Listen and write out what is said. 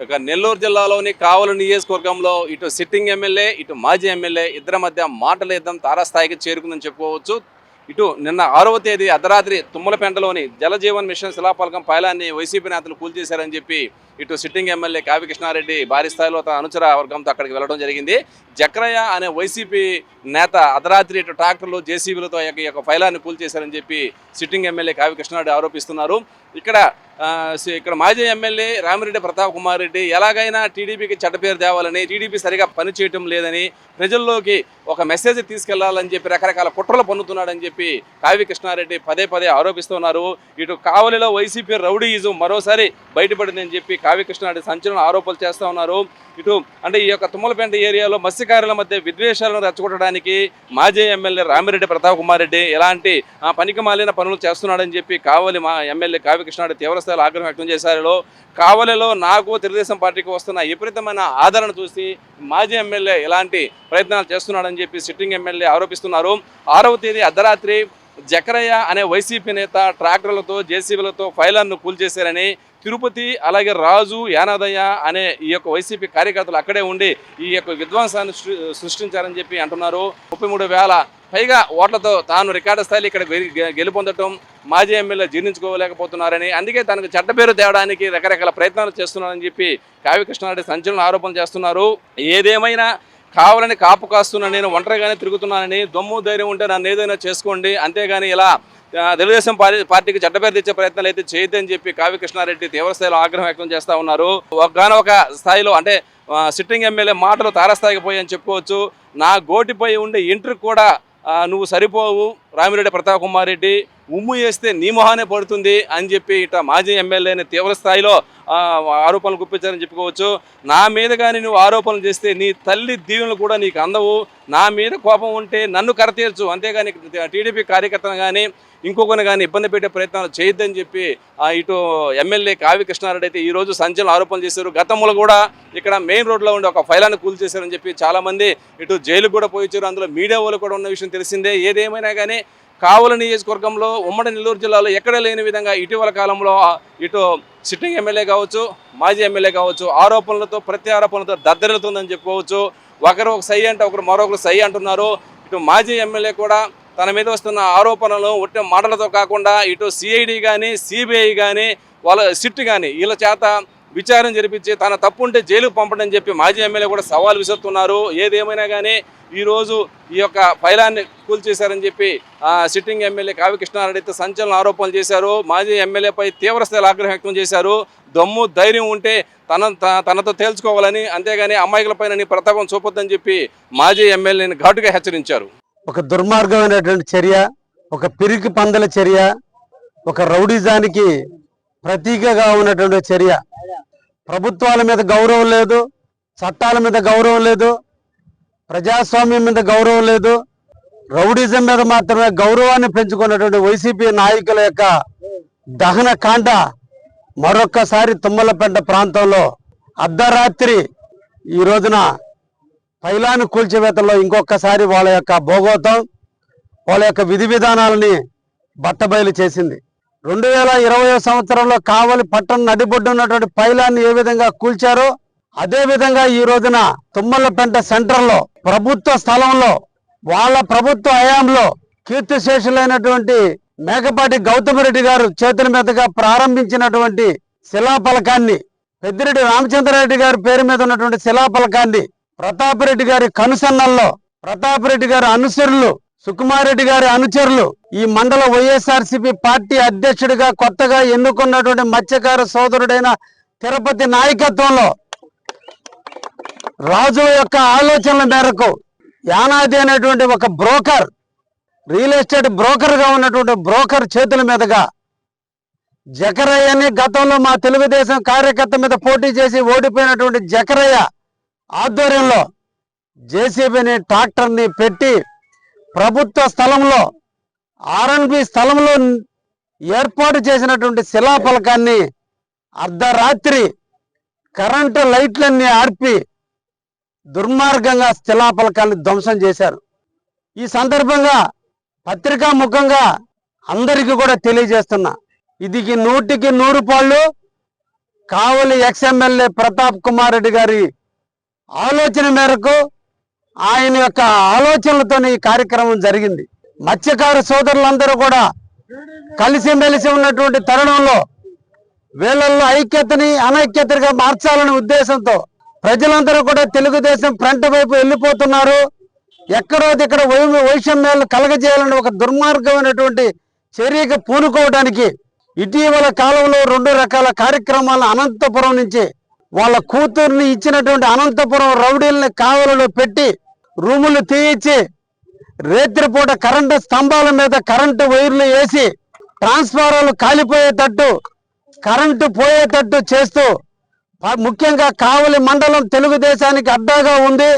ఇక నెల్లూరు జిల్లాలోని కావలి నియోజకవర్గంలో ఇటు సిట్టింగ్ ఎమ్మెల్యే ఇటు మాజీ ఎమ్మెల్యే ఇద్దరి మధ్య మాటల యుద్ధం తారాస్థాయికి చేరుకుందని చెప్పుకోవచ్చు. ఇటు నిన్న 6వ తేదీ అర్ధరాత్రి తుమ్మలపెంటలోని జలజీవన్ మిషన్ శిలాఫలకం పైలాన్ని వైసీపీ నేతలు కూల్చేశారని చెప్పి ఇటు సిట్టింగ్ ఎమ్మెల్యే కావి కృష్ణారెడ్డి భారీ స్థాయిలో తన అనుచర వర్గంతో అక్కడికి వెళ్ళడం జరిగింది. జక్రయ్య అనే వైసీపీ నేత అర్ధరాత్రి ఇటు ట్రాక్టర్లు జేసీబీలతో ఈ యొక్క పైలాన్ని కూల్చేశారని చెప్పి సిట్టింగ్ ఎమ్మెల్యే కావి కృష్ణారెడ్డి ఆరోపిస్తున్నారు. ఇక్కడ మాజీ ఎమ్మెల్యే రామిరెడ్డి ప్రతాప్ కుమార్ రెడ్డి ఎలాగైనా టీడీపీకి చెడ్డపేరు తేవాలని, టీడీపీ సరిగా పనిచేయటం లేదని, ప్రజల్లోకి ఒక మెసేజ్ తీసుకెళ్లాలని చెప్పి రకరకాల కుట్రలు పన్నుతున్నాడని చెప్పి కావి కృష్ణారెడ్డి పదే పదే ఆరోపిస్తున్నారు. ఇటు కావలిలో వైసీపీ రౌడీయిజం మరోసారి బయటపడిందని చెప్పి కావి కృష్ణారెడ్డి సంచలన ఆరోపణలు చేస్తూ ఉన్నారు. ఇటు అంటే ఈ యొక్క తుమ్మలపేంట ఏరియాలో మత్స్యకారుల మధ్య విద్వేషాలను రెచ్చగొట్టడానికి మాజీ ఎమ్మెల్యే రామిరెడ్డి ప్రతాప్ కుమార్ రెడ్డి ఎలాంటి పనికి మాలిన పనులు చేస్తున్నాడని చెప్పి కావలి ఎమ్మెల్యే కావి కృష్ణారెడ్డి తీవ్రస్థాయిలో ఆగ్రహం వ్యక్తం చేశారు. కావలిలో నాకు తెలుగుదేశం పార్టీకి వస్తున్న విపరీతమైన ఆదరణ చూసి మాజీ ఎమ్మెల్యే ఎలాంటి ప్రయత్నాలు చేస్తున్నాడని చెప్పి సిట్టింగ్ ఎమ్మెల్యే ఆరోపిస్తున్నారు. 6వ తేదీ అర్ధరాత్రి జక్రయ్య అనే వైసీపీ నేత ట్రాక్టర్లతో జేసీబీలతో ఫైలాన్ను కూల్చేశారని, తిరుపతి అలాగే రాజు యానాదయ్య అనే ఈ యొక్క వైసీపీ కార్యకర్తలు అక్కడే ఉండి ఈ యొక్క విధ్వంసాన్ని సృష్టించారని చెప్పి అంటున్నారు. 33,000 పైగా ఓట్లతో తాను రికార్డు స్థాయిలో ఇక్కడ గెలుపొందటం మాజీ ఎమ్మెల్యే జీర్ణించుకోలేకపోతున్నారని, అందుకే తనకు చెడ్డ పేరు తేవడానికి రకరకాల ప్రయత్నాలు చేస్తున్నారని చెప్పి కావి కృష్ణారెడ్డి సంచలన ఆరోపణలు చేస్తున్నారు. ఏదేమైనా కావాలని కాపు కాస్తున్నా, నేను ఒంటరిగానే తిరుగుతున్నానని, దమ్ము ధైర్యం ఉంటే నన్ను ఏదైనా చేసుకోండి, అంతేగాని ఇలా తెలుగుదేశం పార్టీకి చెడ్డపేరు తెచ్చే ప్రయత్నాలు అయితే చేయొద్దని చెప్పి కావి కృష్ణారెడ్డి తీవ్రస్థాయిలో ఆగ్రహం వ్యక్తం చేస్తూ ఉన్నారు. ఒకనొక స్థాయిలో అంటే సిట్టింగ్ ఎమ్మెల్యే మాటలు తారస్థాయికి పోయని చెప్పుకోవచ్చు. నా గోటిపై ఉండే ఇంటర్కి కూడా నువ్వు సరిపోవు రామిరెడ్డి ప్రతాప్ కుమార్ రెడ్డి, ఉమ్ము వేస్తే నీ మొహానే పడుతుంది అని చెప్పి ఇట మాజీ ఎమ్మెల్యేని తీవ్ర స్థాయిలో ఆరోపణలు గుప్పించారని చెప్పుకోవచ్చు. నా మీద కానీ నువ్వు ఆరోపణలు చేస్తే నీ తల్లి దీవెనలు కూడా నీకు అందవు, నా మీద కోపం ఉంటే నన్ను కరతీర్చు, అంతేగాని టీడీపీ కార్యకర్తను కానీ ఇంకొకరిని కానీ ఇబ్బంది పెట్టే ప్రయత్నాలు చేయొద్దని చెప్పి ఇటు ఎమ్మెల్యే కావి కృష్ణారెడ్డి అయితే ఈరోజు సంచలన ఆరోపణలు చేశారు. గతంలో కూడా ఇక్కడ మెయిన్ రోడ్లో ఉండి ఒక ఫైలాన్ని కూల్చేశారని చెప్పి చాలామంది ఇటు జైలుకు కూడా పోయించారు. అందులో మీడియా వాళ్ళు కూడా ఉన్న విషయం తెలిసిందే. ఏదేమైనా కానీ కావలి నియోజకవర్గంలో ఉమ్మడి నెల్లూరు జిల్లాలో ఎక్కడ లేని విధంగా ఇటీవల కాలంలో ఇటు సిట్టింగ్ ఎమ్మెల్యే కావచ్చు, మాజీ ఎమ్మెల్యే కావచ్చు, ఆరోపణలతో ప్రతి ఆరోపణలతో దద్దరిల్లుతుందని చెప్పుకోవచ్చు. ఒకరు ఒక సై అంటే ఒకరు మరొకరు సై అంటున్నారు. ఇటు మాజీ ఎమ్మెల్యే కూడా తన మీద వస్తున్న ఆరోపణలు ఒట్టి మాటలతో కాకుండా ఇటు సిఐడి కానీ సిబిఐ కానీ వాళ్ళ సిట్ కానీ వీళ్ళ చేత విచారణ జరిపించి తన తప్పు ఉంటే జైలుకు పంపడని చెప్పి మాజీ ఎమ్మెల్యే కూడా సవాల్ విసురుతున్నారు. ఏదేమైనా కానీ ఈరోజు ఈ యొక్క ఫైలాన్ని కూల్చేశారని చెప్పి సిట్టింగ్ ఎమ్మెల్యే కావి కృష్ణారెడ్డి సంచలన ఆరోపణలు చేశారు. మాజీ ఎమ్మెల్యేపై తీవ్రస్థాయిలో ఆగ్రహం వ్యక్తం చేశారు. దమ్ము ధైర్యం ఉంటే తనతో తేల్చుకోవాలని, అంతేగాని అమ్మాయిలపైన ప్రతాపం చూపొద్దని చెప్పి మాజీ ఎమ్మెల్యేని ఘాటుగా హెచ్చరించారు. ఒక దుర్మార్గమైనటువంటి చర్య, ఒక పిరికి పందల చర్య, ఒక రౌడీజానికి ప్రతీకగా ఉన్నటువంటి చర్య. ప్రభుత్వాల మీద గౌరవం లేదు, చట్టాల మీద గౌరవం లేదు, ప్రజాస్వామ్యం మీద గౌరవం లేదు, రౌడీజం మీద మాత్రమే గౌరవాన్ని పెంచుకున్నటువంటి వైసీపీ నాయకుల యొక్క దహన కాండ మరొక్కసారి తుమ్మలపెంట ప్రాంతంలో అర్ధరాత్రి ఈ రోజున పైలాను కూల్చివేతల్లో ఇంకొకసారి వాళ్ళ యొక్క భోగోతం, వాళ్ళ యొక్క విధి విధానాలని బట్టబయలు చేసింది. 2020 సంవత్సరంలో కావలి పట్టణం నడిబొడ్డు ఉన్నటువంటి పైలాన్ని ఏ విధంగా కూల్చారో అదే విధంగా ఈ రోజున తుమ్మలపెంట సెంటర్లో ప్రభుత్వ స్థలంలో వాళ్ళ ప్రభుత్వ హయాంలో కీర్తిశేషులైనటువంటి మేకపాటి గౌతమిరెడ్డి గారు చేతుల మీదుగా ప్రారంభించినటువంటి శిలాఫలకాన్ని, పెద్దిరెడ్డి రామచంద్రారెడ్డి గారి పేరు మీద ఉన్నటువంటి శిలాఫలకాన్ని ప్రతాప్ రెడ్డి గారి కనుసన్నల్లో ప్రతాప్ రెడ్డి గారి అనుచరులు, సుకుమారెడ్డి గారి అనుచరులు, ఈ మండల వైఎస్ఆర్సీపీ పార్టీ అధ్యక్షుడిగా కొత్తగా ఎన్నుకున్నటువంటి మత్స్యకార సోదరుడైన తిరుపతి నాయకత్వంలో రాజు యొక్క ఆలోచనల మేరకు యానాది అనేటువంటి ఒక బ్రోకర్, రియల్ ఎస్టేట్ బ్రోకర్గా ఉన్నటువంటి బ్రోకర్ చేతుల మీదుగా జకరయ్యని గతంలో మా తెలుగుదేశం కార్యకర్త మీద పోటీ చేసి ఓడిపోయినటువంటి జకరయ్య ఆధ్వర్యంలో జేసీబీని ట్రాక్టర్ని పెట్టి ప్రభుత్వ స్థలంలో ఆర్ఎన్బి స్థలంలో ఏర్పాటు చేసినటువంటి శిలాఫలకాన్ని అర్ధరాత్రి కరెంటు లైట్లన్నీ ఆర్పి దుర్మార్గంగా శిలాఫలకాన్ని ధ్వంసం చేశారు. ఈ సందర్భంగా పత్రికా ముఖంగా అందరికీ కూడా తెలియజేస్తున్నా, ఇది 100కి 100 పాళ్ళు కావలి ఎక్స్ఎమ్మెల్యే ప్రతాప్ కుమార్ రెడ్డి గారి ఆలోచన మేరకు ఆయన యొక్క ఆలోచనలతో ఈ కార్యక్రమం జరిగింది. మత్స్యకార సోదరులందరూ కూడా కలిసిమెలిసి ఉన్నటువంటి తరుణంలో వీళ్ళల్లో ఐక్యతని అనైక్యతగా మార్చాలనే ఉద్దేశంతో ప్రజలందరూ కూడా తెలుగుదేశం ఫ్రంట్ వైపు వెళ్ళిపోతున్నారు. ఎక్కడో ఇక్కడ వైషమ్యాలను కలగజేయాలని ఒక దుర్మార్గమైనటువంటి చర్యకు పూనుకోవడానికి ఇటీవల కాలంలో 2 రకాల కార్యక్రమాలను అనంతపురం నుంచి వాళ్ళ కూతుర్ని ఇచ్చినటువంటి అనంతపురం రౌడీల్ని కావలలో పెట్టి రూములు తీయించి రేత్రిపూట కరెంటు స్తంభాల మీద కరెంటు వైర్లు వేసి ట్రాన్స్ఫారాలు కాలిపోయేటట్టు కరెంటు పోయేటట్టు చేస్తూ ముఖ్యంగా కావలి మండలం తెలుగుదేశానికి అడ్డాగా ఉంది.